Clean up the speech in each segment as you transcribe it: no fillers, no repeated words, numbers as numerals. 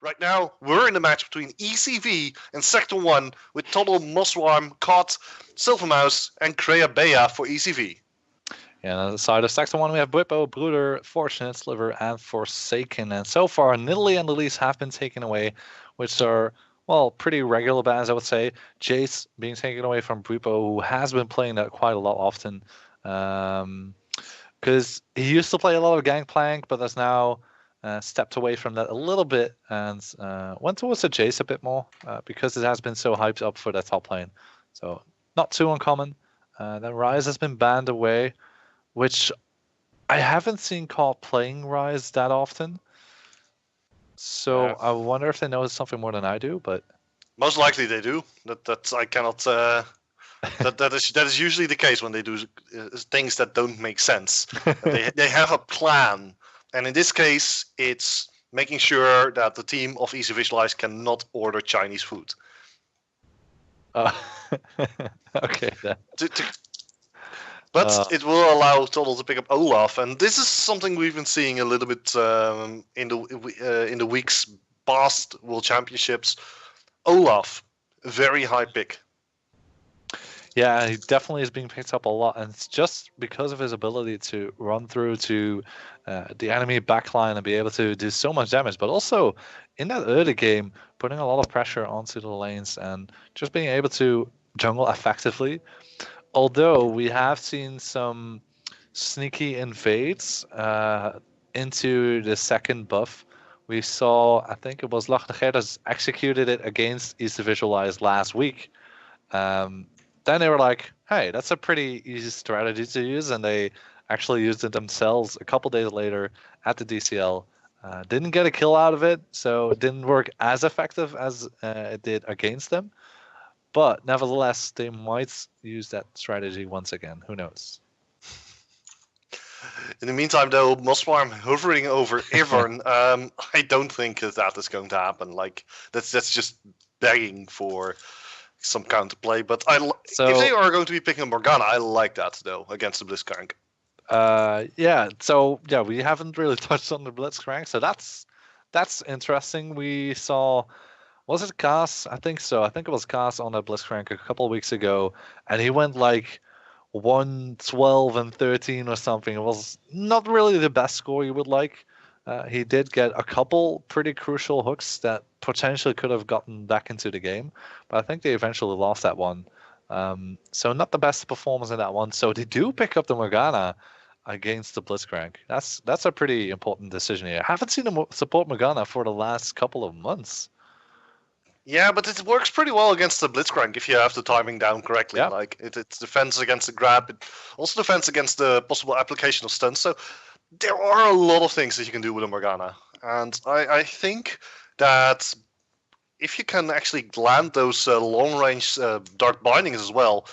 Right now, we're in the match between ECV and Sector 1 with Total, Mossworm, Cot, Silvermouse, and Kreia Bea for ECV. And on the side of Sector 1, we have Bwippo, Bruder, Fortunate, Sliver, and Forsaken. And so far, Nidalee and Elise have been taken away, which are, well, pretty regular bans, I would say. Jace being taken away from Bwippo, who has been playing that quite a lot often. Because he used to play a lot of Gangplank, but has now stepped away from that a little bit and went towards the Jace a bit more because it has been so hyped up for that top lane. So not too uncommon. Then Ryze has been banned away, which I haven't seen caught playing Ryze that often. So I wonder if they know something more than I do, but most likely they do. That's I cannot. that is usually the case when they do things that don't make sense. they have a plan, and in this case, it's making sure that the team of ECVisualize cannot order Chinese food. Okay. Then. But it will allow Total to pick up Olaf, and this is something we've been seeing a little bit in the weeks past World Championships. Olaf, very high pick. Yeah, he definitely is being picked up a lot, and it's just because of his ability to run through to the enemy backline and be able to do so much damage, but also in that early game, putting a lot of pressure onto the lanes and just being able to jungle effectively. Although we have seen some sneaky invades into the second buff. We saw, I think it was Lachnegedas executed it against ECVisualize last week. Then they were like, hey, that's a pretty easy strategy to use, and they actually used it themselves a couple days later at the DCL. Didn't get a kill out of it, so it didn't work as effective as it did against them. But nevertheless, they might use that strategy once again. Who knows? In the meantime, though, Mossworm hovering over Ivern, I don't think that is going to happen. Like that's just begging for some counterplay. But if they are going to be picking Morgana, I like that though against the Blitzcrank. Yeah. So yeah, we haven't really touched on the Blitzcrank, so that's interesting. We saw. Was it Cass? I think so. I think it was Cass on a Blitzcrank a couple of weeks ago, and he went like 1-12 and 13 or something. It was not really the best score you would like. He did get a couple pretty crucial hooks that potentially could have gotten back into the game, but I think they eventually lost that one. So not the best performance in that one. So they do pick up the Morgana against the Blitzcrank. That's a pretty important decision here. I haven't seen him support Morgana for the last couple of months. Yeah, but it works pretty well against the Blitzcrank if you have the timing down correctly. Yeah. Like it's defense against the grab, it also defense against the possible application of stuns. So there are a lot of things that you can do with a Morgana, and I think that if you can actually land those long range dark bindings as well,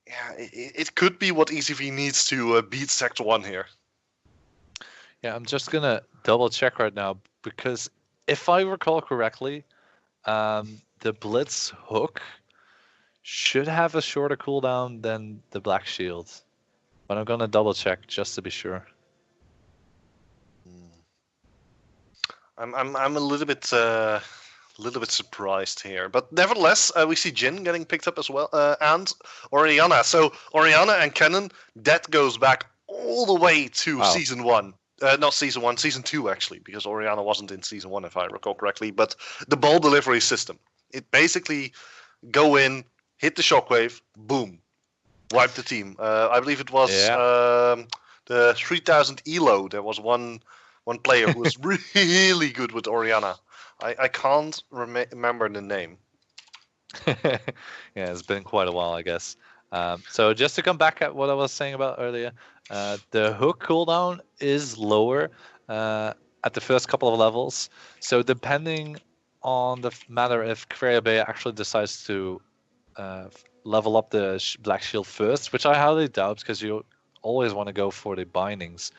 yeah, it could be what ECV needs to beat Sector 1 here. Yeah, I'm just gonna double check right now because if I recall correctly. The Blitz hook should have a shorter cooldown than the Black Shield, but I'm gonna double check just to be sure. I'm a little bit surprised here, but nevertheless, we see Jhin getting picked up as well, and Orianna. So Orianna and Kennen, that goes back all the way to Season 1. Not Season 1, Season 2 actually, because Orianna wasn't in Season 1 if I recall correctly, but the ball delivery system. It basically go in, hit the shockwave, boom, wipe the team. I believe it was the 3000 Elo. There was one player who was really good with Orianna. I can't remember the name. Yeah, it's been quite a while, I guess. So just to come back at what I was saying about earlier, the hook cooldown is lower at the first couple of levels. So depending on the matter if Kreia Bea actually decides to level up the Black Shield first, which I highly doubt because you always want to go for the bindings.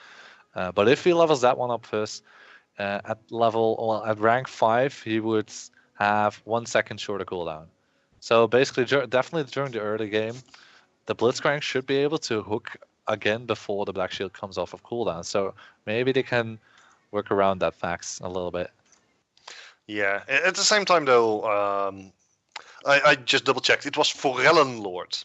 But if he levels that one up first, at rank 5, he would have 1 second shorter cooldown. So basically, definitely during the early game, the Blitzcrank should be able to hook again before the Black Shield comes off of cooldown. So maybe they can work around that fact a little bit. Yeah. At the same time, though, I just double checked. It was Forellenlord.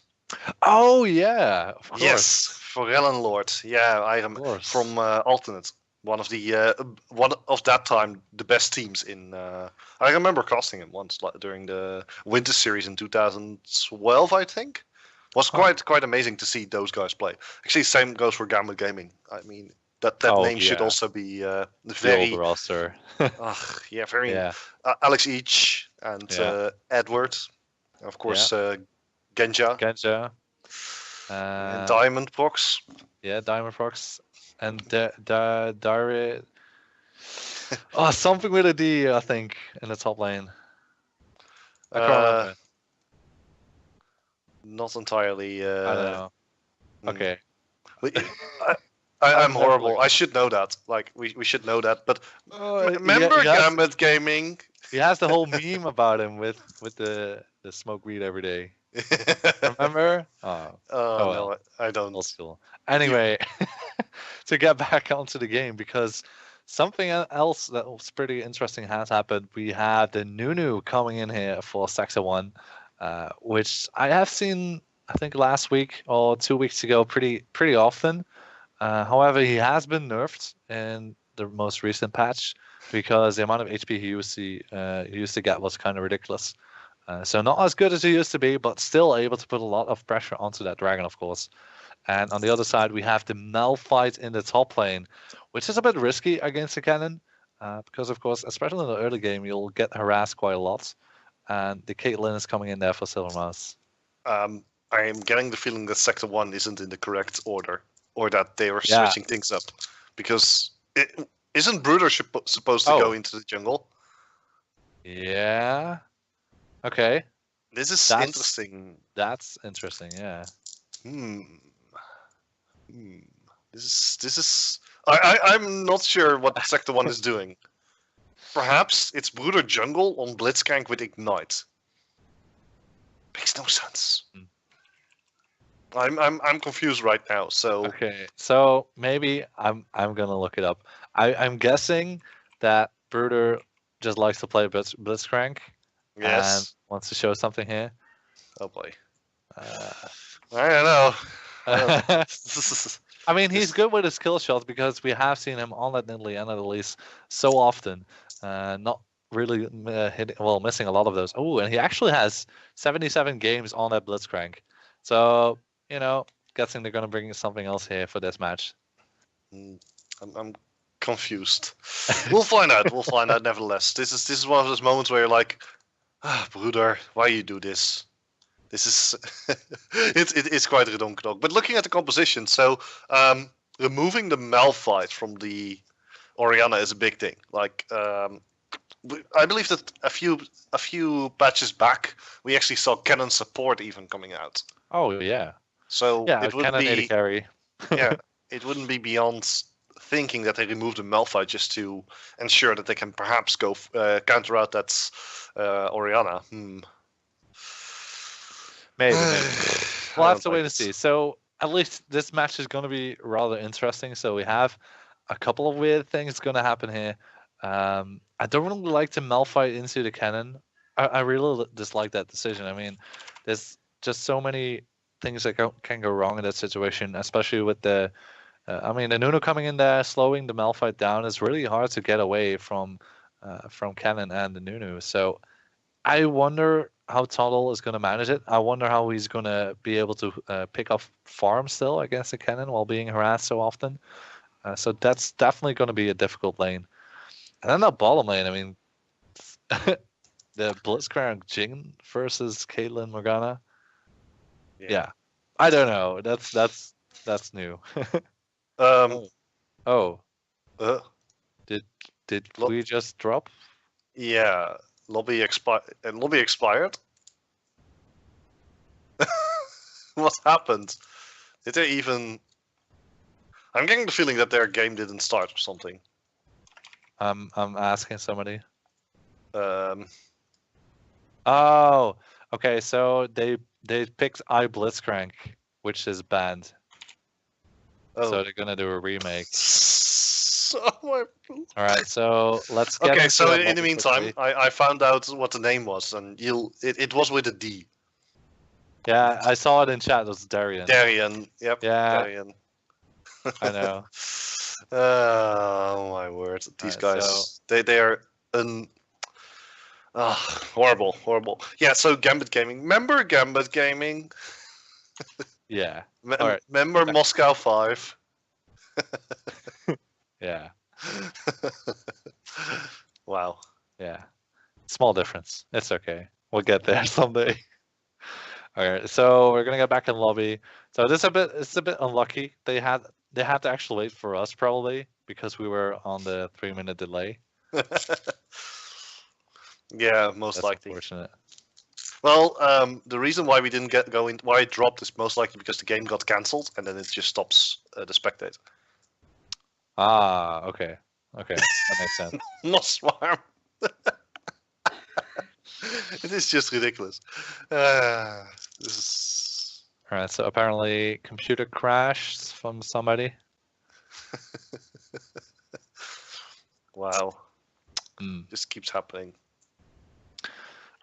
Oh yeah, of course. Yes, Forellenlord. Yeah, I am from Alternate. One of that time the best teams in. I remember casting him once during the Winter Series in 2012, I think. Was quite amazing to see those guys play. Actually, same goes for Gambit Gaming. I mean, that name should also be very old roster. very. Yeah. Alex Each and Edward, of course, Genja. And Diamond Box. Yeah, Diamond Fox. And Dire. Oh, something with a D, I think, in the top lane. I can't remember. Not entirely. I don't know. Okay. I'm horrible. I should know that. Like we should know that. But remember Gambit Gaming? He has the whole meme about him with the smoke weed every day. Remember? No, I don't. Old school. Anyway, to get back onto the game, because something else that was pretty interesting has happened. We had the Nunu coming in here for Sector 1, which I have seen, I think, last week or 2 weeks ago pretty often. However, he has been nerfed in the most recent patch because the amount of HP he used to get was kind of ridiculous. So not as good as he used to be, but still able to put a lot of pressure onto that dragon, of course. And on the other side, we have the Malphite in the top lane, which is a bit risky against the cannon, because, of course, especially in the early game, you'll get harassed quite a lot. And the Caitlyn is coming in there for Silver Mouse. I am getting the feeling that Sector 1 isn't in the correct order, or that they are switching things up. Because isn't Bruder supposed to go into the jungle? Yeah. Okay. That's interesting. That's interesting, yeah. This is. I'm not sure what Sector 1 is doing. Perhaps it's Bruder Jungle on Blitzcrank with Ignite. Makes no sense. I'm confused right now. So okay, so maybe I'm gonna look it up. I'm guessing that Bruder just likes to play Blitzcrank. Yes. And wants to show something here. Oh boy. I don't know. I mean, he's good with his skill shots because we have seen him on that Nidalee and at least so often. Not really missing a lot of those. Oh, and he actually has 77 games on that Blitzcrank. So, guessing they're going to bring something else here for this match. I'm confused. We'll find out. We'll find out nevertheless. This is one of those moments where you're like, Bruder, why you do this? This is it's quite redonkulog. But looking at the composition, so removing the Malphite from the Orianna is a big thing. Like I believe that a few patches back, we actually saw Cannon support even coming out. Oh yeah. So it would Cannon be AD carry. yeah, it wouldn't be beyond thinking that they removed the Malphite just to ensure that they can perhaps go counter out that Orianna. Maybe. We'll have to wait and see. So at least this match is going to be rather interesting. So we have a couple of weird things going to happen here. I don't really like to Malphite into the cannon. I really dislike that decision. I mean, there's just so many things that can go wrong in that situation, especially with the Nunu coming in there, slowing the Malphite down. Is really hard to get away from Cannon and the Nunu. So I wonder how Toddle is going to manage it. I wonder how he's going to be able to pick up farm still against the Cannon while being harassed so often. So that's definitely going to be a difficult lane. And then that bottom lane, I mean, the Blitzcrank Jing versus Caitlyn Morgana. Yeah. I don't know. That's new. Did we just drop? Yeah, lobby expired. What happened? Did they even? I'm getting the feeling that their game didn't start or something. I'm asking somebody. Oh, okay. So they picked Blitzcrank, which is banned. So they're gonna do a remake. All right, so let's get okay, into so that in the lobby meantime, quickly. I found out what the name was, and it was with a D. Yeah, I saw it in chat. It was Darian. Darian. Yep. Yeah. Darian. I know. Oh my word! These Alright, guys, they are horrible. Yeah. So Gambit Gaming. Remember Gambit Gaming? Yeah. All right. Remember Moscow 5? Yeah. Wow. Yeah. Small difference. It's okay. We'll get there someday. All right. So we're gonna get back in lobby. So it's a bit unlucky. They had to actually wait for us probably because we were on the 3-minute delay. Yeah, most That's likely. Unfortunate. Well, the reason why we didn't why it dropped is most likely because the game got cancelled and then it just stops the spectate. Ah, okay. Okay, that makes sense. Not smart. It is just ridiculous. This is... All right, so apparently computer crashed from somebody. Wow. Mm. Just keeps happening.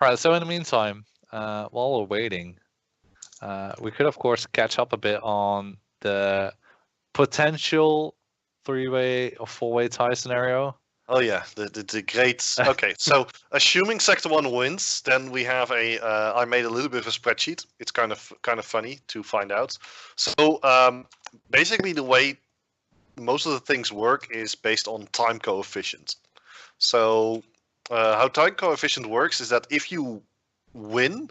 All right, so in the meantime, while we're waiting, we could of course catch up a bit on the potential 3-way or 4-way tie scenario. Oh yeah, the great. Okay, so assuming Sector 1 wins, then we have a. I made a little bit of a spreadsheet. It's kind of funny to find out. So basically, the way most of the things work is based on time coefficient. So how time coefficient works is that if you win,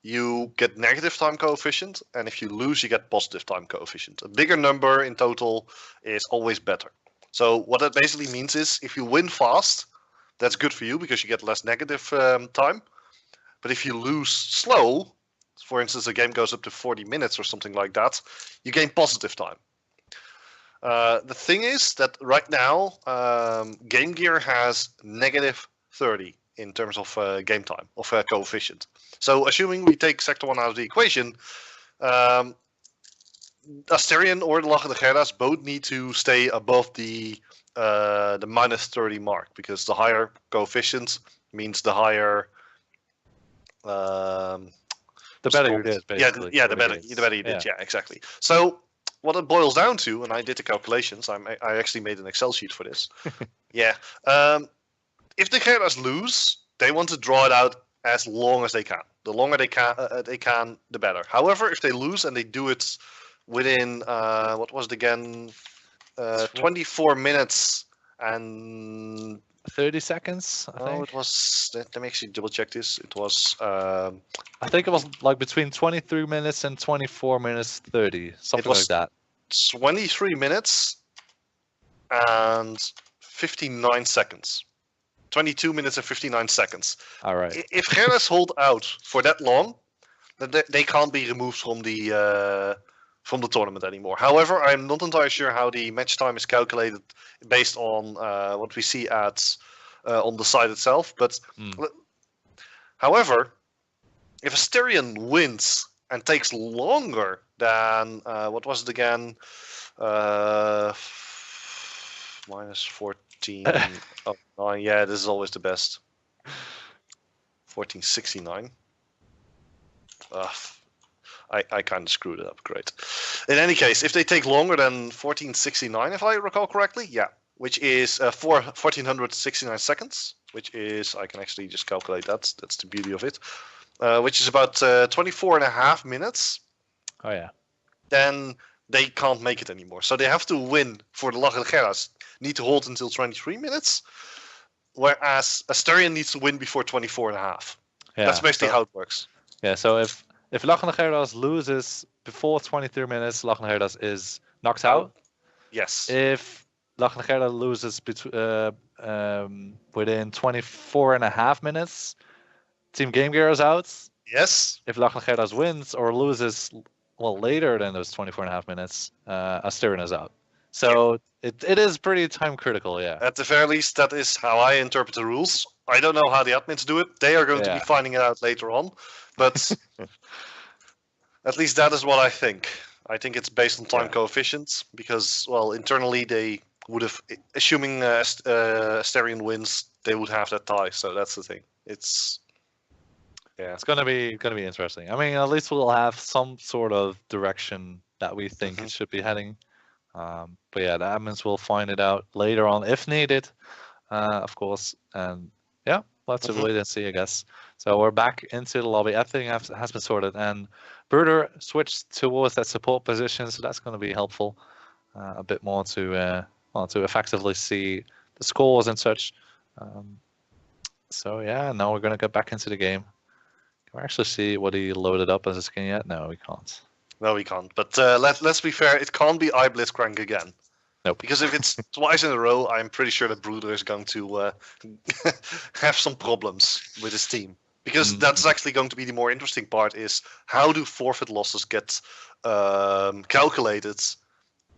you get negative time coefficient, and if you lose, you get positive time coefficient. A bigger number in total is always better. So what that basically means is if you win fast, that's good for you because you get less negative time. But if you lose slow, for instance, a game goes up to 40 minutes or something like that, you gain positive time. The thing is that right now, Game Gear has negative 30 in terms of game time, of coefficient. So assuming we take Sector 1 out of the equation, Asterion or the Lage de Gerda's both need to stay above the minus 30 mark because the higher coefficient means the higher. The better you did, basically. Yeah, the better you did. Yeah, exactly. So what it boils down to, and I did the calculations. I actually made an Excel sheet for this. Yeah. If the Gerda's lose, they want to draw it out as long as they can. The longer they can, the better. However, if they lose and they do it within what was it again? 24 minutes and 30 seconds. I think it was. Let me actually double check this. It was. I think it was like between 23 minutes and 24 minutes 30, something like that. 23 minutes and 59 seconds. 22 minutes and 59 seconds. All right. If Gerda's hold out for that long, then they can't be removed from the tournament anymore. However, I'm not entirely sure how the match time is calculated based on what we see at on the site itself. But however, if Asterion wins and takes longer than what was it again? Minus 14. Oh, 9. Yeah, this is always the best. 1469. I kind of screwed it up. Great. In any case, if they take longer than 1469, if I recall correctly, yeah, which is 1469 seconds, which is, I can actually just calculate that. That's the beauty of it. Which is about 24 and a half minutes. Oh, yeah. Then they can't make it anymore. So they have to win for the Lage de Gerda's. Need to hold until 23 minutes. Whereas Asterion needs to win before 24 and a half. Yeah, that's basically how it works. Yeah, so if Lage de Gerda's loses before 23 minutes, Lage de Gerda's is knocked out. Yes. If Lage de Gerda loses within 24 and a half minutes, Team Game Gear is out. Yes. If Lage de Gerda's wins or loses later than those 24 and a half minutes, Asterion is out. So it is pretty time critical, yeah. At the very least, that is how I interpret the rules. I don't know how the admins do it. They are going to be finding it out later on. But at least that is what I think. I think it's based on time coefficients because, well, internally they would have, assuming Asterion wins, they would have that tie. So that's the thing. It's gonna be interesting. I mean, at least we'll have some sort of direction that we think it should be heading. But yeah, that means we'll find it out later on if needed, of course. And yeah, let's wait and see, I guess. So we're back into the lobby. Everything has been sorted, and Bruder switched towards that support position, so that's going to be helpful a bit more to effectively see the scores and such. So yeah, now we're going to get back into the game. Can we actually see what he loaded up as a skin yet? No, we can't. No, we can't. But let's be fair. It can't be Blitzcrank again. Nope. Because if it's twice in a row, I'm pretty sure that Bruder is going to have some problems with his team. Because that's actually going to be the more interesting part, is how do forfeit losses get calculated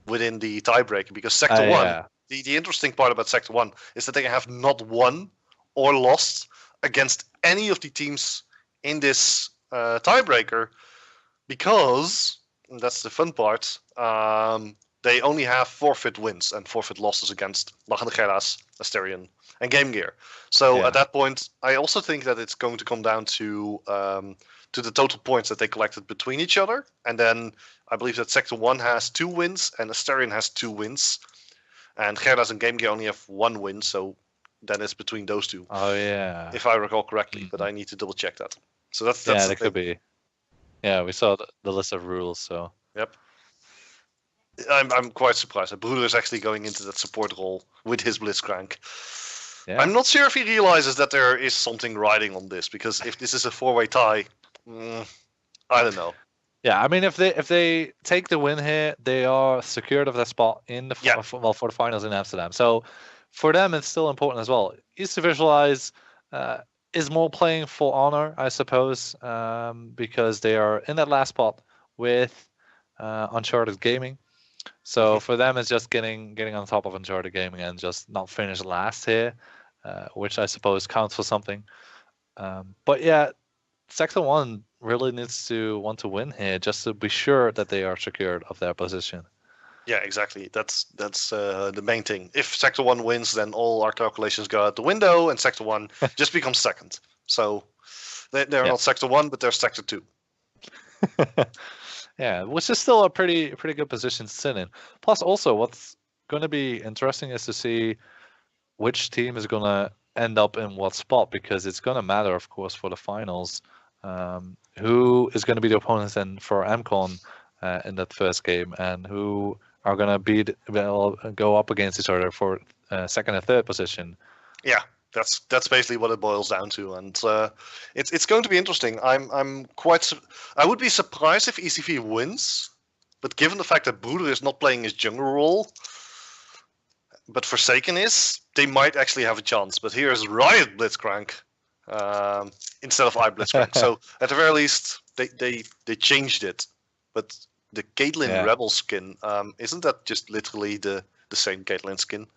within the tiebreaker? Because Sector 1, the interesting part about Sector 1 is that they have not won or lost against any of the teams in this tiebreaker, because, and that's the fun part, they only have forfeit wins and forfeit losses against Lachende Gerda's, Asterion, and Game Gear. So at that point, I also think that it's going to come down to the total points that they collected between each other. And then I believe that Sector 1 has 2 wins and Asterion has 2 wins. And Gerda's and Game Gear only have 1 win, so then it's between those two. Oh, yeah. If I recall correctly, but I need to double check that. So that's that could be. Yeah, we saw the list of rules, so. Yep. I'm quite surprised that Bruder is actually going into that support role with his Blitzcrank. Yeah. I'm not sure if he realizes that there is something riding on this, because if this is a 4-way tie, I don't know. Yeah, I mean, if they take the win here, they are secured of that spot in the for the finals in Amsterdam. So for them, it's still important as well. ECVisualize is more playing for honor, I suppose, because they are in that last spot with Uncharted Gaming. So for them, it's just getting on top of Uncharted Gaming and just not finish last here, which I suppose counts for something. But yeah, Sector 1 really needs to want to win here just to be sure that they are secured of their position. Yeah, exactly. That's the main thing. If Sector 1 wins, then all our calculations go out the window, and Sector 1 just becomes second. So they're not Sector 1, but they're Sector 2. Yeah, which is still a pretty good position to sit in. Plus, also, what's going to be interesting is to see which team is going to end up in what spot, because it's going to matter, of course, for the finals. Who is going to be the opponents then for MCon in that first game, and who are going to go up against each other for second and third position. Yeah. That's basically what it boils down to, and it's going to be interesting. I would be surprised if ECV wins, but given the fact that Bruder is not playing his jungle role, but Forsaken is, they might actually have a chance. But here's Riot Blitzcrank instead of Blitzcrank. So at the very least, they changed it. But the Caitlyn Rebel skin, isn't that just literally the same Caitlyn skin?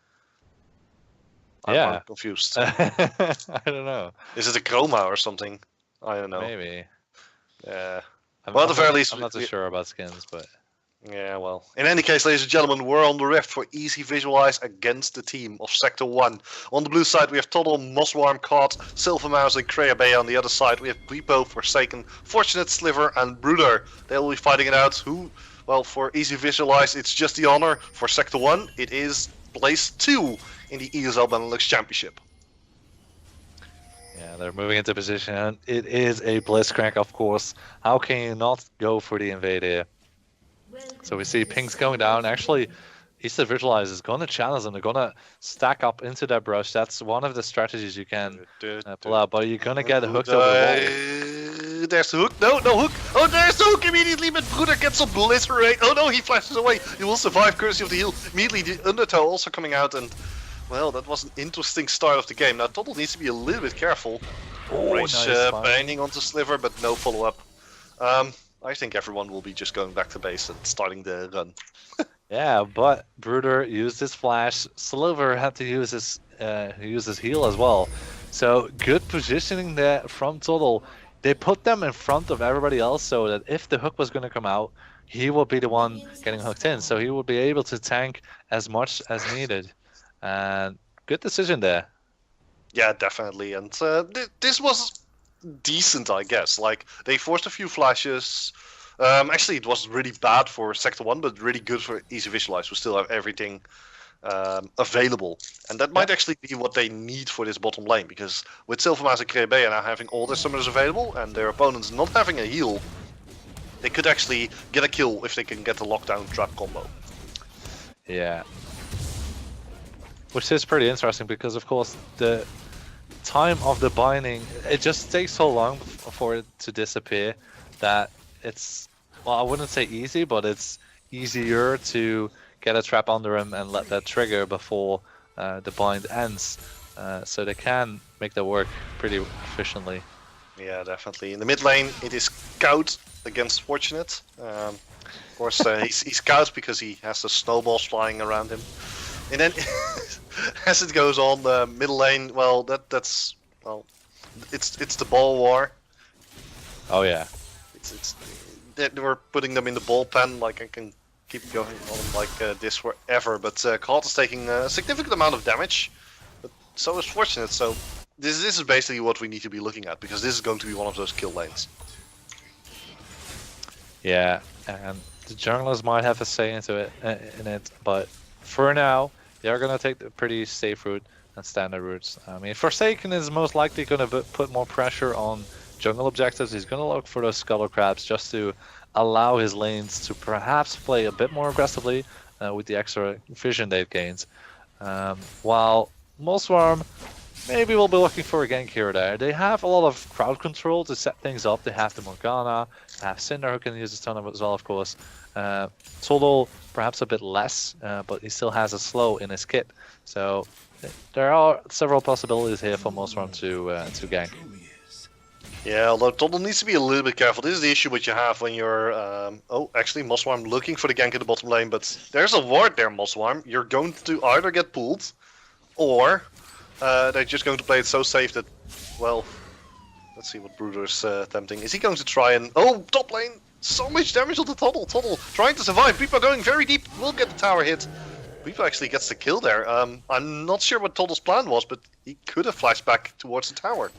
I'm confused. I don't know. Is it a chroma or something? I don't know. Maybe. Yeah. Well, at the very least, I'm not too sure about skins, but yeah. Well, in any case, ladies and gentlemen, we're on the Rift for ECVisualize against the team of Sector 1. On the blue side, we have Toddle, Mosswarm, Cod, Silvermouse, and Kreabea. On the other side, we have Griepo, Forsaken, Fortunate Sliver, and Bruder. They'll be fighting it out. Well, for ECVisualize, it's just the honor. For Sector 1, it is place 2 in the ESL Benelux Championship. Yeah, they're moving into position, and it is a Blitzcrank, of course. How can you not go for the invade here? So we see pings going down. Actually, ECVisualize is going to challenge them. They're going to stack up into their brush. That's one of the strategies you can pull out, but you're going to get hooked over the wall. There's the hook. No hook. Oh, there's the hook immediately, but Bruder gets obliterated. Oh no, he flashes away. He will survive, courtesy of the heal. Immediately, the undertow also coming out, and well, that was an interesting start of the game. Now, Toddle needs to be a little bit careful. Nice binding onto Sliver, but no follow-up. I think everyone will be just going back to base and starting the run. Yeah, but Bruder used his flash. Sliver had to use his heal as well. So good positioning there from Toddle. They put them in front of everybody else so that if the hook was going to come out, he will be the one getting hooked in, so he will be able to tank as much as needed. And good decision there. Yeah, definitely. And this was decent, I guess. Like, they forced a few flashes. Actually, it was really bad for Sector 1, but really good for ECVisualize. We still have everything available. And that might actually be what they need for this bottom lane, because with Silvermouse and Krebea now having all their summoners available, and their opponents not having a heal, they could actually get a kill if they can get the lockdown trap combo. Yeah. Which is pretty interesting, because of course the time of the binding, it just takes so long for it to disappear that it's, well, I wouldn't say easy, but it's easier to get a trap under him and let that trigger before the bind ends. So they can make that work pretty efficiently. Yeah, definitely. In the mid lane, it is Scout against Fortunate. Of course, he's Scout because he has the snowballs flying around him. And then, as it goes on, the middle lane, well, it's the ball war. Oh yeah. We're putting them in the bullpen. Like, I can keep going on like this forever, but Kalt is taking a significant amount of damage, but so is Fortunate. So this is basically what we need to be looking at, because this is going to be one of those kill lanes. Yeah, and the junglers might have a say into it, but for now, they're gonna take the pretty safe route and standard routes. I mean, Forsaken is most likely gonna put more pressure on jungle objectives. He's gonna look for those scuttle crabs just to allow his lanes to perhaps play a bit more aggressively with the extra vision they've gained. While Mossworm maybe will be looking for a gank here or there. They have a lot of crowd control to set things up. They have the Morgana, they have Cinder who can use a ton of it as well, of course. Total perhaps a bit less, but he still has a slow in his kit. So there are several possibilities here for Mossworm to gank. Yeah, although Toddle needs to be a little bit careful. This is the issue which you have when you're... actually, Mossworm looking for the gank in the bottom lane, but there's a ward there, Mossworm. You're going to either get pulled, or they're just going to play it so safe that, well... Let's see what Bruder's attempting. Is he going to try and... Oh, top lane! So much damage on the Toddle! Toddle trying to survive. People are going very deep. Will get the tower hit. People actually gets the kill there. I'm not sure what Toddle's plan was, but he could have flashed back towards the tower.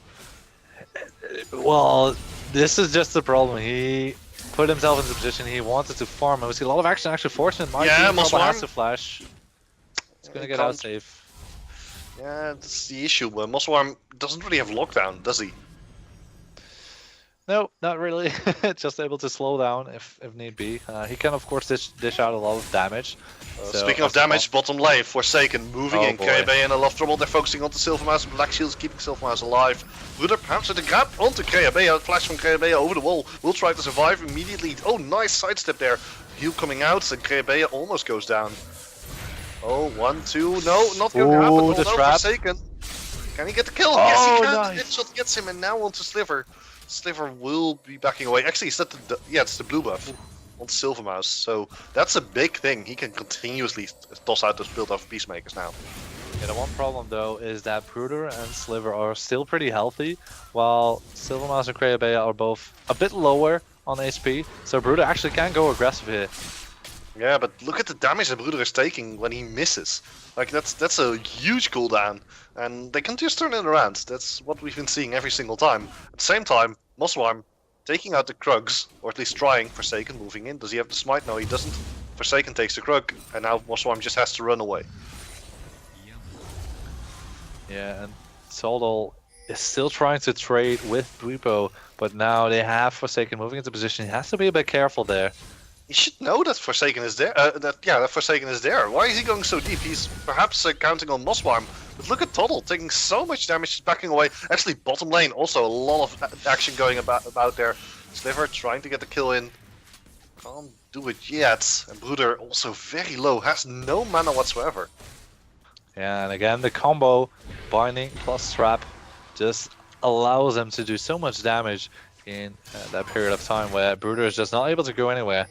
Well, this is just the problem. He put himself in the position he wanted to farm. We see a lot of action. Actually, Fortunate might has to flash. He's gonna get out safe. Yeah, that's the issue. Mossworm doesn't really have lockdown, does he? No, not really. Just able to slow down if need be. He can, of course, dish out a lot of damage. Speaking of damage, bottom lane, Forsaken moving in. Krebea in a lot of trouble. They're focusing on the Silvermouse. Black Shield's keeping Silvermouse alive. Bruder perhaps with a grab onto Krebea. Flash from Krebea over the wall. Will try to survive immediately. Oh, nice sidestep there. Heal coming out, and Krebea almost goes down. Oh, 1, 2. No, not going to happen. The trap. Forsaken. Can he get the kill? Oh, yes, he can. nice. The headshot gets him, and now onto Sliver. Sliver will be backing away. Actually, it's the blue buff on Silvermouse. So that's a big thing. He can continuously toss out those build-off Peacemakers now. Yeah, the one problem though is that Bruder and Sliver are still pretty healthy, while Silvermouse and Krebea are both a bit lower on HP. So Bruder actually can go aggressive here. Yeah, but look at the damage that Bruder is taking when he misses. Like that's a huge cooldown, and they can just turn it around. That's what we've been seeing every single time. At the same time, Mossworm taking out the Krugs, or at least trying. Forsaken moving in. Does he have the smite? No, he doesn't. Forsaken takes the Krug, and now Mossworm just has to run away. Yeah, and Soldal is still trying to trade with Bwipo, but now they have Forsaken moving into position. He has to be a bit careful there. He should know that Forsaken is there. That Forsaken is there. Why is he going so deep? He's perhaps counting on Mossworm. But look at Toddle taking so much damage, he's backing away. Actually, bottom lane also a lot of action going about there. Sliver trying to get the kill in. Can't do it yet. And Bruder also very low, has no mana whatsoever. Yeah, and again, the combo binding plus trap just allows them to do so much damage in that period of time where Bruder is just not able to go anywhere.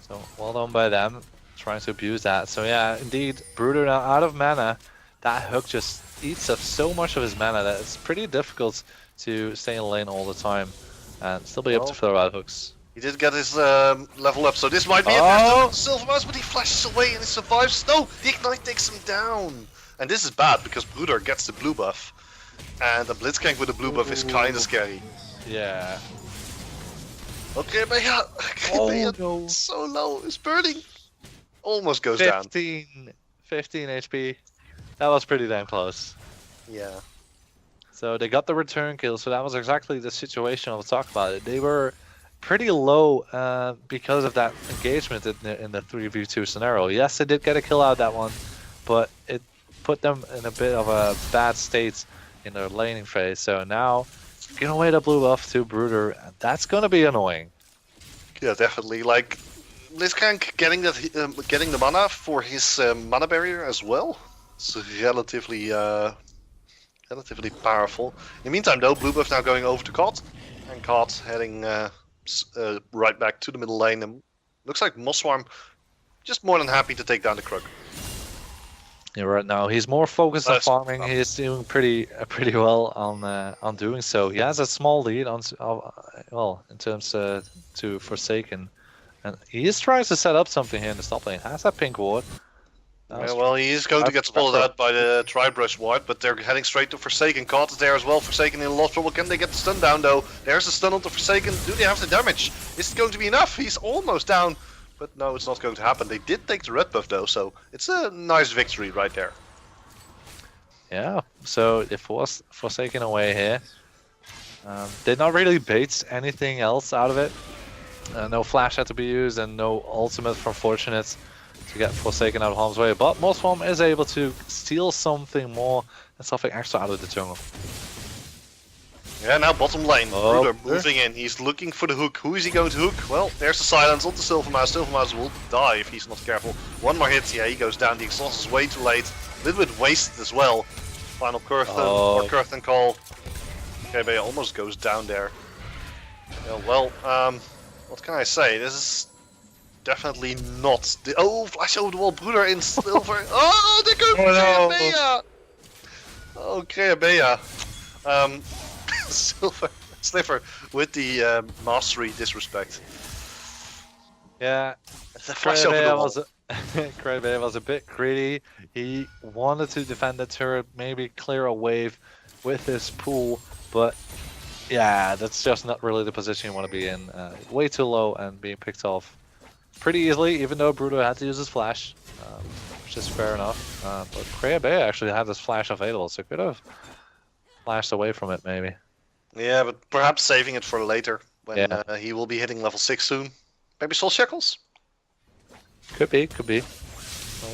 So well done by them, trying to abuse that. So yeah, indeed, Bruder now out of mana. That hook just eats up so much of his mana that it's pretty difficult to stay in lane all the time and still be able to throw out hooks. He did get his level up, so this might be it. Silver Mouse, but he flashes away and he survives. No, the Ignite takes him down. And this is bad because Bruder gets the blue buff. And a Blitzcrank with a blue buff is kinda scary. Yeah. Okay, Bea. No. So low, it's burning. Almost goes 15 HP. That was pretty damn close. Yeah. So they got the return kill, so that was exactly the situation I was talking about. They were pretty low because of that engagement in the 3v2 scenario. Yes, they did get a kill out of that one, but it put them in a bit of a bad state in their laning phase. So now, giving away the blue buff to Bruder, that's going to be annoying. Yeah, definitely. Like, Blitzcrank getting the mana for his mana barrier as well. It's relatively powerful. In the meantime, though, blue buff now going over to Cod, and Cod heading right back to the middle lane. And looks like Mosswarm just more than happy to take down the Krug. Yeah, right now he's more focused on farming. He's doing pretty well on doing so. He has a small lead on in terms to Forsaken, and he is trying to set up something here in the top lane. Has that pink ward? Yeah, well, he is going to get spotted out by the Tribrush ward, but they're heading straight to Forsaken. Caught is there as well. Forsaken in a lot of trouble. Can they get the stun down though? There's the stun onto Forsaken. Do they have the damage? Is it going to be enough? He's almost down. But no, it's not going to happen. They did take the red buff though, so it's a nice victory right there. Yeah, so it was Forsaken away here. Did not really bait anything else out of it. No flash had to be used and no ultimate from Fortunate to get Forsaken out of harm's way. But Mosswarm is able to steal something more and something extra out of the jungle. Yeah, now bottom lane. Bruder moving in. He's looking for the hook. Who is he going to hook? Well, there's the silence on the Silver Mouse. Silver Mouse will die if he's not careful. One more hit. Yeah, he goes down. The exhaust is way too late. A little bit wasted as well. Final Curtain or Curtain call. Okay, but he almost goes down there. Yeah, well, what can I say? This is definitely not the... Oh, flash over the wall. Bruder in silver. Oh, they go for Kreabea! Oh, Kreabea. Silver Sliver with the mastery disrespect. Yeah, Kreabea was a bit greedy. He wanted to defend the turret, maybe clear a wave with his pool, but yeah, that's just not really the position you want to be in. Way too low and being picked off pretty easily, even though Bruder had to use his flash, which is fair enough. But Kreabea actually had this flash available, so could have flashed away from it maybe. Yeah, but perhaps saving it for later, when he will be hitting level 6 soon. Maybe Soul Shackles? Could be.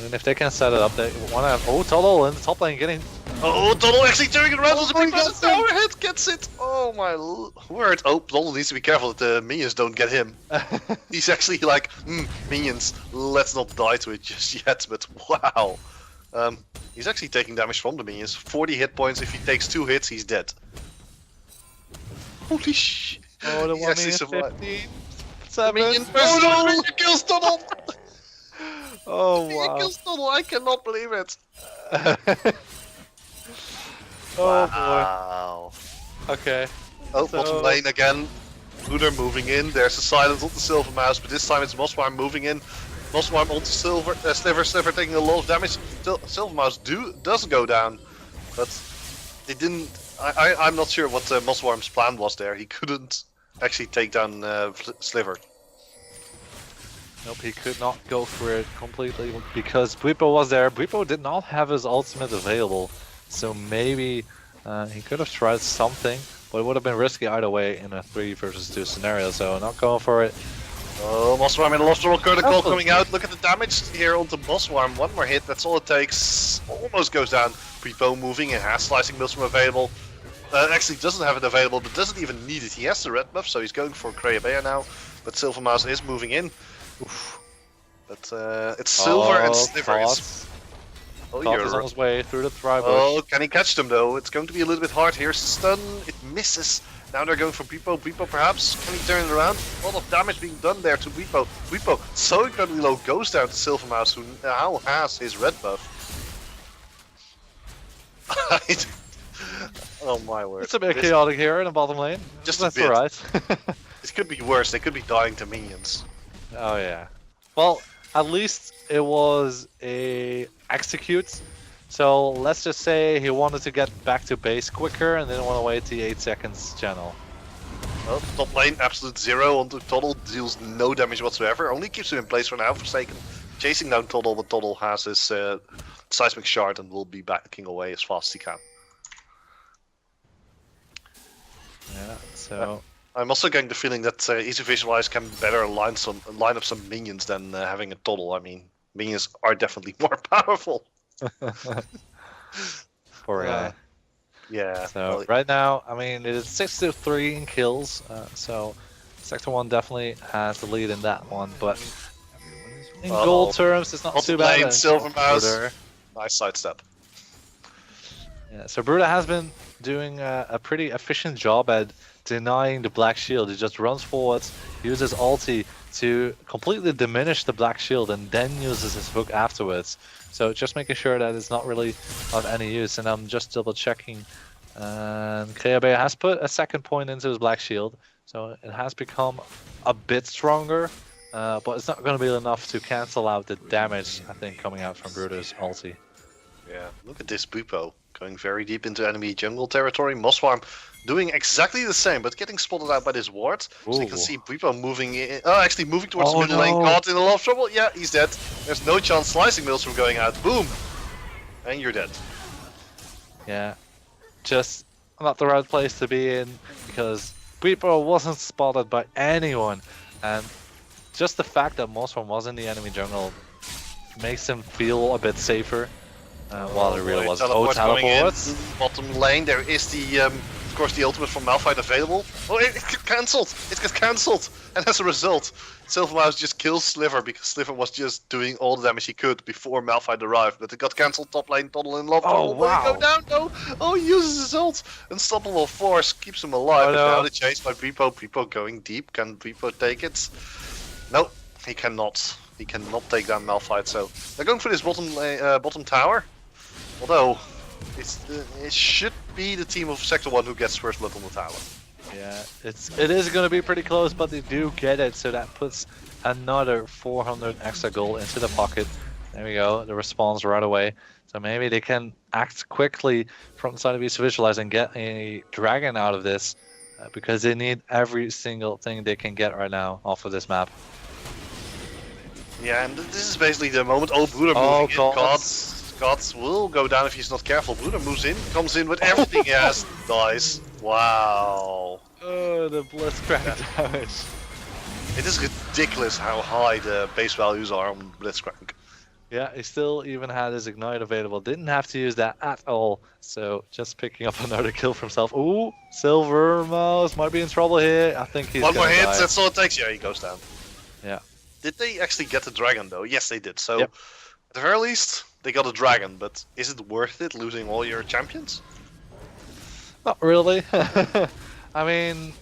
And if they can set it up, they want to have... Oh, Toddle in the top lane getting... Oh, Toddle actually turning it around as a big tower hit gets it! Oh my word. Oh, Toddle needs to be careful that the minions don't get him. He's actually like, minions, let's not die to it just yet, but wow. He's actually taking damage from the minions. 40 hit points, if he takes 2 hits, he's dead. Holy shit! Oh, the one actually survived. 15, 7. Oh no! Minion kills Toddle! Oh wow! Minion kills Toddle! I cannot believe it. Oh wow! Boy. Okay. Oh, bottom lane again. Bruder moving in. There's a silence on the Silver Mouse, but this time it's Mosswarm moving in. Mosswarm onto Sliver. Sliver taking a lot of damage. Silver Mouse does go down, but they didn't. I'm not sure what Mosswarm's plan was there. He couldn't actually take down Sliver. Nope, he could not go for it completely because Bwipo was there. Bwipo did not have his ultimate available, so maybe he could have tried something, but it would have been risky either way in a 3 versus 2 scenario, so not going for it. Oh, Mosswarm in a lost roll critical coming out. Look at the damage here onto Mosswarm. One more hit, that's all it takes. Almost goes down. Bwipo moving and has Slicing Maelstrom available. Actually doesn't have it available, but doesn't even need it. He has the red buff, so he's going for Kreabea now. But Silver Mouse is moving in. Oof. But it's Silver and Sliver. Oh, is on his way through the Thribush. Oh, can he catch them though? It's going to be a little bit hard here. Stun, it misses. Now they're going for Bwipo. Bwipo perhaps, can he turn it around? A lot of damage being done there to Bwipo. Bwipo, so incredibly low, goes down to Silver Mouse, who now has his red buff. Oh my word. It's a bit chaotic here in the bottom lane. Just that's a bit. Alright. It could be worse. They could be dying to minions. Oh yeah. Well, at least it was a execute. So let's just say he wanted to get back to base quicker and didn't want to wait the 8 seconds channel. Well, top lane, absolute zero onto Toddle, deals no damage whatsoever. Only keeps him in place for now, Forsaken. Chasing down Toddle, but Toddle has his seismic shard and will be backing away as fast as he can. Yeah, so... I'm also getting the feeling that ECVisualize can better line up some minions than having a Toddle. I mean, minions are definitely more powerful. Poor guy. Yeah. So well, right now, I mean, it is 6-3 in kills. So Sector 1 definitely has the lead in that one, but in gold terms, it's not too bad. Silver Mouse. Nice sidestep. Yeah. So Bruda has been doing a pretty efficient job at denying the black shield. He just runs forwards, uses ulti to completely diminish the black shield, and then uses his hook afterwards. So just making sure that it's not really of any use. And I'm just double checking. And Kreabe has put a second point into his black shield, so it has become a bit stronger, but it's not going to be enough to cancel out the damage, I think, coming out from Bruda's ulti. Yeah, look at this Bwipo going very deep into enemy jungle territory. Mosswarm doing exactly the same, but getting spotted out by this ward. Ooh. So you can see Bwipo moving in, actually moving towards the middle lane. Caught in a lot of trouble. Yeah, he's dead. There's no chance slicing mills from going out. Boom! And you're dead. Yeah, just not the right place to be in, because Bwipo wasn't spotted by anyone. And just the fact that Mosswarm was in the enemy jungle makes him feel a bit safer. While it really was. Teleports. Bottom lane, there is the, of course, the ultimate from Malphite available. Oh, it got cancelled! It got cancelled! And as a result, Silvermouse just kills Sliver because Sliver was just doing all the damage he could before Malphite arrived. But it got cancelled, top lane, Toddle in love. Oh, wow! Go down, no! Oh, he uses his ult! Unstoppable force keeps him alive. But now the chase by Bwipo. Bwipo going deep. Can Bwipo take it? No, he cannot. He cannot take down Malphite, so they're going for this bottom tower. Although, it should be the team of Sector 1 who gets first blood on the tower. Yeah, it is going to be pretty close, but they do get it, so that puts another 400 extra gold into the pocket. There we go, the response right away. So maybe they can act quickly from the side of ECVisualize and get a dragon out of this, because they need every single thing they can get right now off of this map. Yeah, and this is basically the moment. Oh, Bruder moving in. Gods will go down if he's not careful. Bruder moves in, comes in with everything he has, dies. Wow. Oh, the Blitzcrank damage. It is ridiculous how high the base values are on Blitzcrank. Yeah, he still even had his Ignite available. Didn't have to use that at all. So just picking up another kill for himself. Ooh, Silver Mouse might be in trouble here. I think he's one more hit, die. That's all it takes. Yeah, he goes down. Yeah. Did they actually get the dragon though? Yes, they did. So, at the very least, they got a dragon. But is it worth it losing all your champions? Not really. I mean,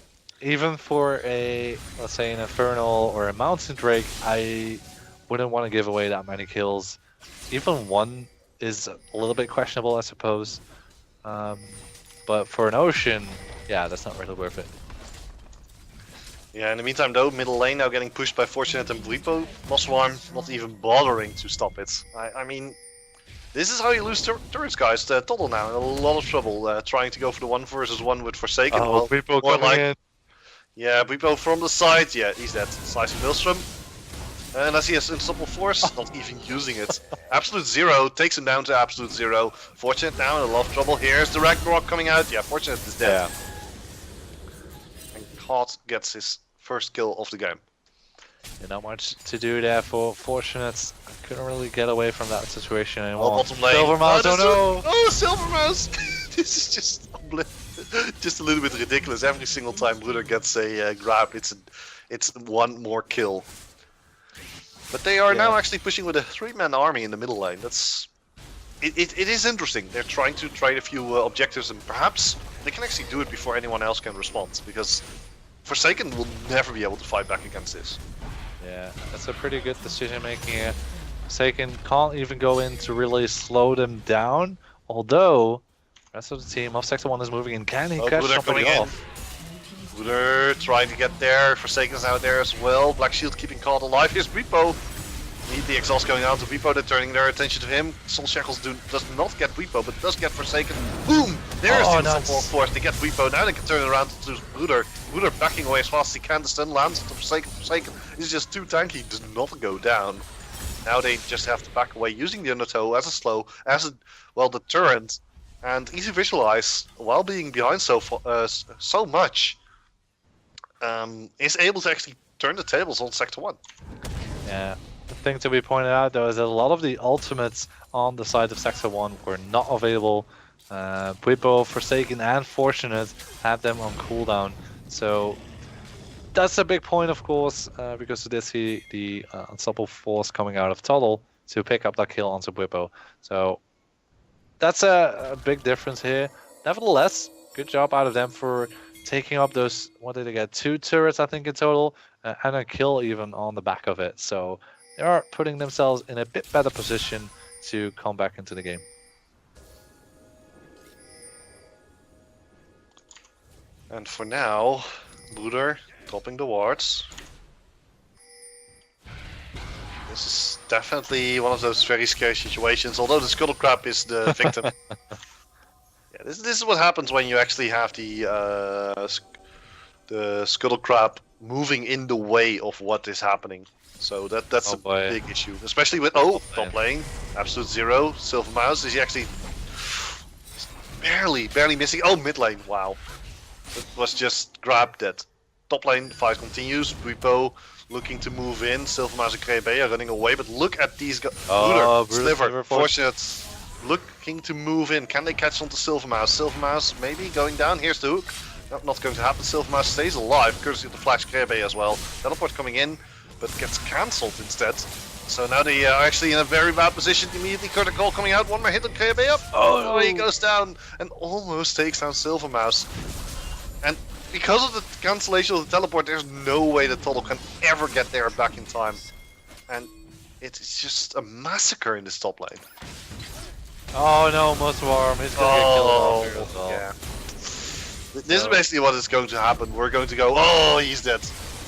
even for a, let's say, an Infernal or a Mountain Drake, I wouldn't want to give away that many kills. Even one is a little bit questionable, I suppose. But for an Ocean, yeah, that's not really worth it. Yeah, in the meantime though, middle lane now getting pushed by Fortunate and Bwipo. Mosswarm not even bothering to stop it. I mean, this is how you lose turrets, guys. Toddle now in a lot of trouble, trying to go for the 1v1 with Forsaken. Oh, well, Bwipo coming in. Yeah, Bwipo from the side. Yeah, he's dead. Slicing Maelstrom. And as he has Unstoppable Force, not even using it. Absolute Zero takes him down to Absolute Zero. Fortunate now in a lot of trouble. Here's the Ragnarok coming out. Yeah, Fortunate is dead. Yeah. And Caught gets his first kill of the game. Yeah, not much to do there for Fortunate. Couldn't really get away from that situation anymore. Bottom lane. Silver Mouse, oh no! Oh, Silver Mouse! This is just a little bit ridiculous. Every single time Bruder gets a grab, it's one more kill. But they are now actually pushing with a 3-man army in the middle lane. It is interesting. They're trying to trade a few objectives, and perhaps they can actually do it before anyone else can respond, because Forsaken will never be able to fight back against this. Yeah, that's a pretty good decision making here. Forsaken can't even go in to really slow them down, although the rest of the team of Sector 1 is moving in. Can he catch somebody off? Bruder trying to get there. Forsaken's out there as well. Black Shield keeping caught alive. Here's Repo. Need the exhaust going out to Repo. They're turning their attention to him. Soul Shackles does not get Repo, but does get Forsaken. Boom! There's the Insult Force. They get Repo. Now they can turn it around to Bruder. Bruder backing away as fast as he can. The stun lands to Forsaken. Forsaken is just too tanky. Does not go down. Now they just have to back away using the Undertow as a slow, as a, well, the turret. And ECVisualize, while being behind so much, is able to actually turn the tables on Sector 1. Yeah, the thing to be pointed out though is that a lot of the ultimates on the side of Sector 1 were not available. Bwipo, Forsaken and Fortunate had them on cooldown. So that's a big point, of course, because we did see the Unstoppable Force coming out of Toddle to pick up that kill onto Bwipo. So that's a big difference here. Nevertheless, good job out of them for taking up those, what did they get, 2 turrets I think in total, and a kill even on the back of it. So they are putting themselves in a bit better position to come back into the game. And for now, Bruder topping the wards. This is definitely one of those very scary situations, although the Scuttle Crab is the victim. Yeah, this is what happens when you actually have the Scuttle Crab moving in the way of what is happening. So that's a big issue, especially with top lane, Absolute Zero, Silver Mouse. Is he actually barely missing? Oh, mid lane, wow, it was just grabbed that. Top lane fight continues. Bwipo looking to move in. Silver Mouse and Krebe are running away, but look at these guys. Sliver, Fortunate, looking to move in. Can they catch on to Silver Mouse? Silver Mouse maybe going down. Here's the hook. No, not going to happen. Silver Mouse stays alive, courtesy of the flash Krebe as well. Teleport coming in, but gets cancelled instead. So now they are actually in a very bad position. Immediately Curtain Call coming out. One more hit on Krebe up. Oh, he goes down and almost takes down Silver Mouse. And because of the cancellation of the teleport, there's no way that Toddle can ever get there back in time. And it's just a massacre in this top lane. Oh no, most of our arm is going to get killed off here as well. Yeah. This is basically what is going to happen. We're going to go, oh, he's dead.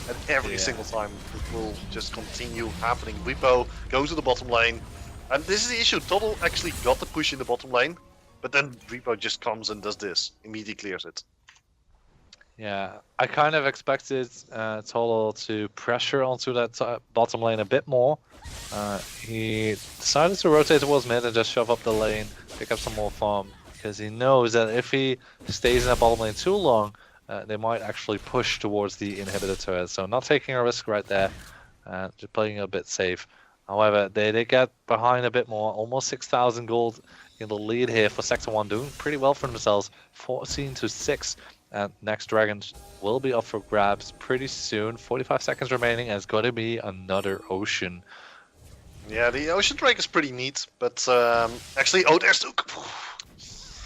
And every single time it will just continue happening. Bwipo goes to the bottom lane. And this is the issue. Toddle actually got the push in the bottom lane. But then Bwipo just comes and does this. Immediately clears it. Yeah, I kind of expected Toddle to pressure onto that bottom lane a bit more. He decided to rotate towards mid and just shove up the lane, pick up some more farm, because he knows that if he stays in that bottom lane too long, they might actually push towards the inhibitor turret. So not taking a risk right there, just playing a bit safe. However, they did get behind a bit more, almost 6,000 gold in the lead here for Sector 1, doing pretty well for themselves, 14-6. And next Dragons will be up for grabs pretty soon. 45 seconds remaining, and it's going to be another Ocean. Yeah, the Ocean Drake is pretty neat, but actually, there's the...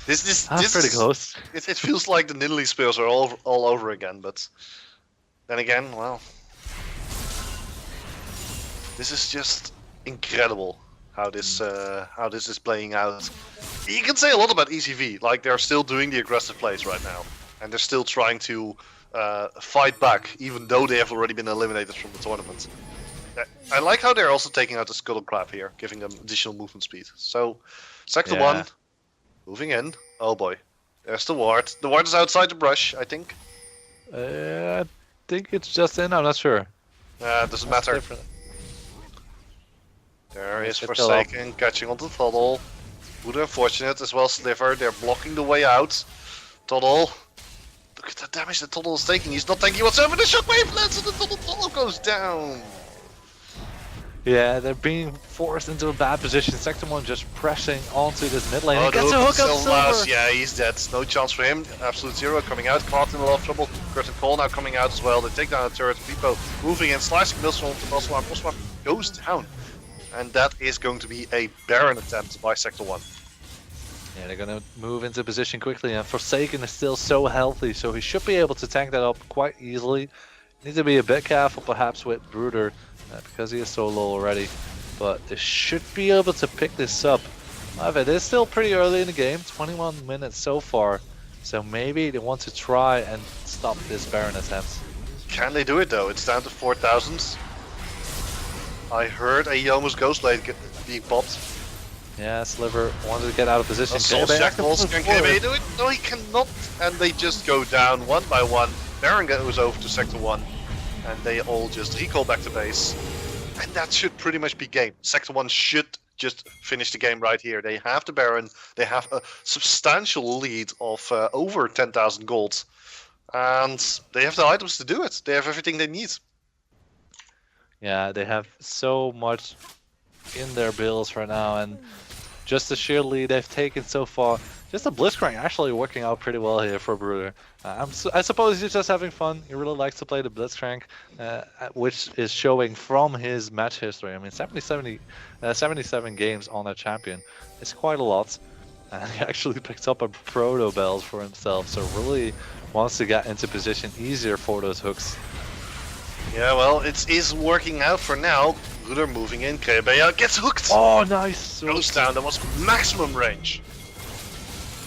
This pretty close. It feels like the Nidalee spills are all over again, but then again, well, this is just incredible how this is playing out. You can say a lot about ECV, like they're still doing the aggressive plays right now. And they're still trying to fight back, even though they have already been eliminated from the tournament. I like how they're also taking out the Scuttle Crab here, giving them additional movement speed. So, Sector 1, moving in. Oh boy. There's the ward. The ward is outside the brush, I think. I think it's just in, I'm not sure. It doesn't matter. Different. There is Forsaken, catching onto Toddle. Buddha Fortunate as well, Sliver. They're blocking the way out. Toddle. Look at the damage that Toddle is taking. He's not taking whatsoever. The shockwave lands and the Toddle goes down. Yeah, they're being forced into a bad position. Sector 1 just pressing onto this mid lane. He gets a hook up Silver. Yeah, he's dead. No chance for him. Absolute Zero coming out. Caught in a lot of trouble. Curtain Call now coming out as well. They take down the turret. Bwipo moving in, slicing Millstorm to Boswap. Boswap goes down. And that is going to be a barren attempt by Sector 1. Yeah, they're going to move into position quickly, and Forsaken is still so healthy, so he should be able to tank that up quite easily. Need to be a bit careful perhaps with Bruder, because he is so low already, but they should be able to pick this up. However, it is still pretty early in the game, 21 minutes so far, So maybe they want to try and stop this Baron attempt. Can they do it though? It's down to 4,000. I heard a Yomu's Ghost Blade being popped. Yeah, Sliver wanted to get out of position. Can KB do it? No, he cannot. And they just go down one by one. Baron goes over to Sector 1. And they all just recall back to base. And that should pretty much be game. Sector 1 should just finish the game right here. They have the Baron. They have a substantial lead of over 10,000 gold. And they have the items to do it. They have everything they need. Yeah, they have so much in their bills right now, and just the sheer lead they've taken so far. Just the Blitzcrank actually working out pretty well here for Bruder. I suppose he's just having fun. He really likes to play the Blitzcrank, which is showing from his match history. I mean, 77 games on a champion. It's quite a lot. And he actually picked up a Proto Belt for himself, so really wants to get into position easier for those hooks. Yeah, well, it is working out for now. Bruder moving in, KB gets hooked! Oh, nice! Goes down, that was maximum range.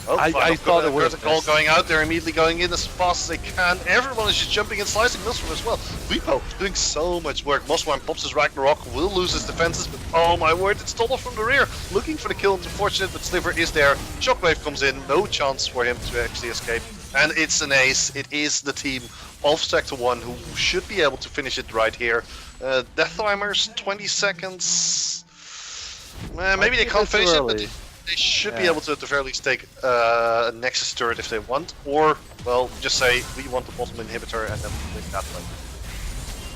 Oh, I thought it was a call going out there, immediately going in as fast as they can. Everyone is just jumping and slicing Milstorm as well. Repo doing so much work. Mossworm pops his Ragnarok, will lose his defenses, but oh my word, it's Toddle from the rear. Looking for the kill, it's unfortunate, but Sliver is there. Shockwave comes in, no chance for him to actually escape. And it's an ace. It is the team of Sector 1 who should be able to finish it right here. Death Timers, 20 seconds. Maybe they can't finish it, but they should be able to at the very least take a Nexus turret if they want. Or, well, just say, we want the bottom inhibitor and then win that way.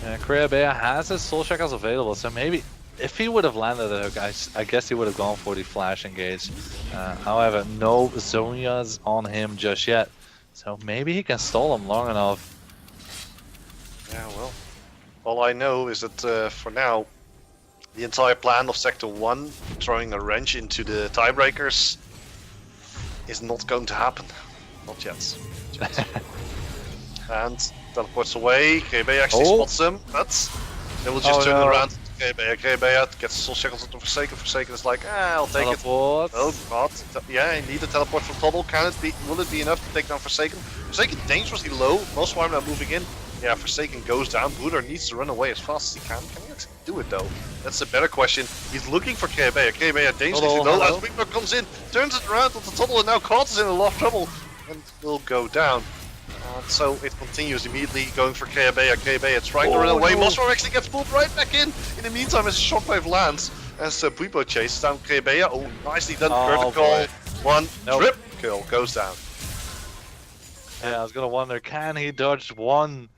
Yeah, Kreabea has his Soul Shackles available, so maybe if he would have landed the hook, I guess he would have gone for the flash engage. However, no Zonias on him just yet. So maybe he can stall him long enough. Yeah, well, all I know is that for now, the entire plan of Sector 1, throwing a wrench into the tiebreakers, is not going to happen. Not yet. And teleports away, KB actually spots him, but they will just turn it around to KB. KB gets Soul Shackles into Forsaken. Forsaken is like, I'll take teleport. It. Oh god. Yeah, indeed, a teleport from Toddle. Will it be enough to take down Forsaken? Forsaken dangerously low. Most Swarm now moving in. Yeah, Forsaken goes down. Bruder needs to run away as fast as he can. Can he actually do it though? That's a better question. He's looking for KB. KB dangerously low. As Reaper comes in, turns it around onto Toddle, and now Caught is in a lot of trouble and will go down. So it continues immediately, going for KB. KB trying to run away. Mossworm actually gets pulled right back in. In the meantime, as Shockwave lands, as Bwipo chases down KB. Oh, nicely done. Vertical. One trip kill goes down. Yeah, I was gonna wonder, can he dodge one?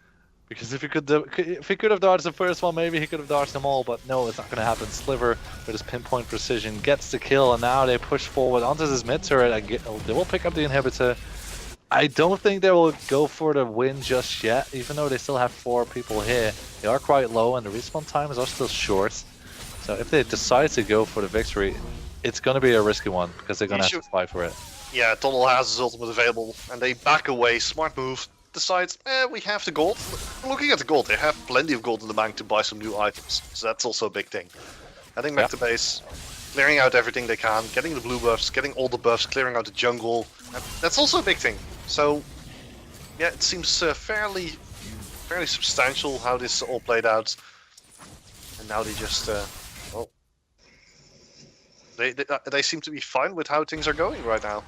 Because if he could have dodged the first one, maybe he could have dodged them all. But no, it's not gonna happen. Sliver with his pinpoint precision gets the kill, and now they push forward onto this mid turret. They will pick up the inhibitor. I don't think they will go for the win just yet, even though they still have 4 people here. They are quite low and the respawn times are still short. So if they decide to go for the victory, it's going to be a risky one, because they're going to have to fight for it. Yeah, Toddle has his ultimate available, and they back away. Smart move. Decides, we have the gold. Looking at the gold, they have plenty of gold in the bank to buy some new items. So that's also a big thing. Heading back to base. Clearing out everything they can, getting the blue buffs, getting all the buffs, clearing out the jungle. That's also a big thing. So, yeah, it seems fairly substantial how this all played out. And now they just, well, they seem to be fine with how things are going right now.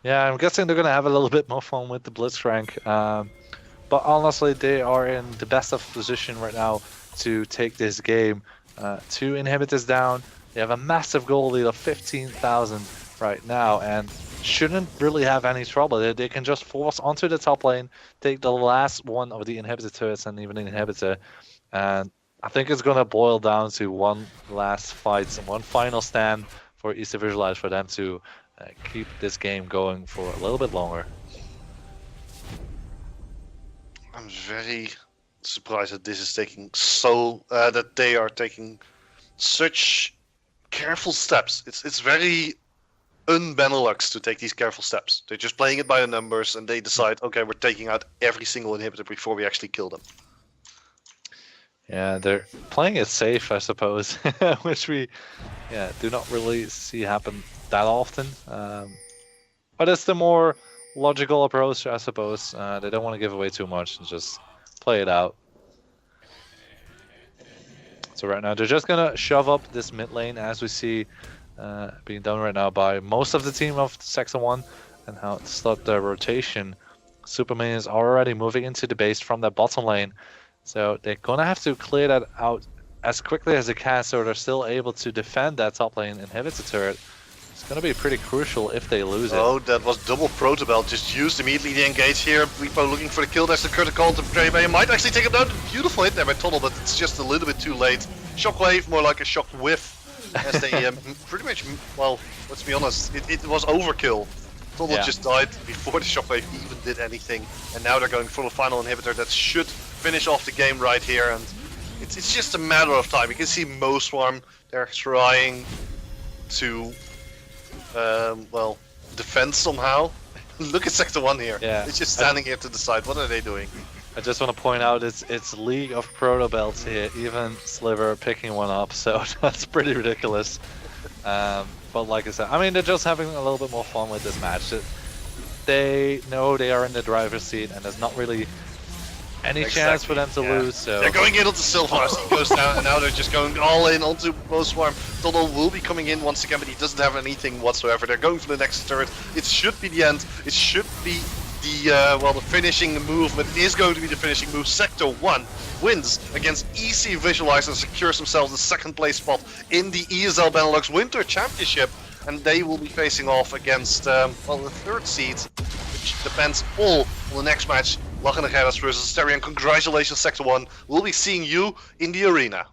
Yeah, I'm guessing they're going to have a little bit more fun with the Blitzcrank. But honestly, they are in the best of position right now to take this game. 2 inhibitors down. They have a massive goal lead of 15,000 right now, and shouldn't really have any trouble. They can just force onto the top lane, take the last one of the inhibitor turrets and even the inhibitor, and I think it's going to boil down to one last fight and one final stand for ECVisualize for them to keep this game going for a little bit longer. I'm very surprised that this is taking so that they are taking such careful steps. It's very un-Benelux to take these careful steps. They're just playing it by the numbers, and they decide, okay, we're taking out every single inhibitor before we actually kill them. Yeah, they're playing it safe, I suppose, which we do not really see happen that often. But it's the more logical approach, I suppose. They don't want to give away too much and just play it out. So right now they're just gonna shove up this mid lane, as we see being done right now by most of the team of Sector 1, and how to start their rotation. Superman is already moving into the base from that bottom lane, so they're gonna have to clear that out as quickly as they can, so they're still able to defend that top lane, inhibit the turret. It's gonna be pretty crucial if they lose it. Oh, that was double Protobelt, just used immediately the engage here. Repo looking for the kill, there's the critical to Draven. Might actually take him down. Beautiful hit there by Tunnel, but it's just a little bit too late. Shockwave, more like a shock whiff, as they pretty much, well, let's be honest, it was overkill. Tunnel just died before the Shockwave even did anything, and now they're going for the final inhibitor that should finish off the game right here, and it's just a matter of time. You can see Moswarm, they're trying to well, defend somehow. Look at Sector 1 here. Yeah. It's just standing here to decide what are they doing. I just want to point out it's League of Protobelts here, even Sliver picking one up, so that's pretty ridiculous. But like I said, I mean, they're just having a little bit more fun with this match. They know they are in the driver's seat, and there's not really any chance for them to lose. So they're going in onto Silver as he goes down, and now they're just going all in onto Moswarm. Tunnel will be coming in once again, but he doesn't have anything whatsoever. They're going for the next turret. It should be the end. It should be the well, the finishing movement is going to be the finishing move. Sector 1 wins against ECVisualize and secures themselves the second place spot in the ESL Benelux Winter Championship, and they will be facing off against well, the third seed, which depends all on the next match. Lachene versus Asterion. Congratulations, Sector 1. We'll be seeing you in the arena.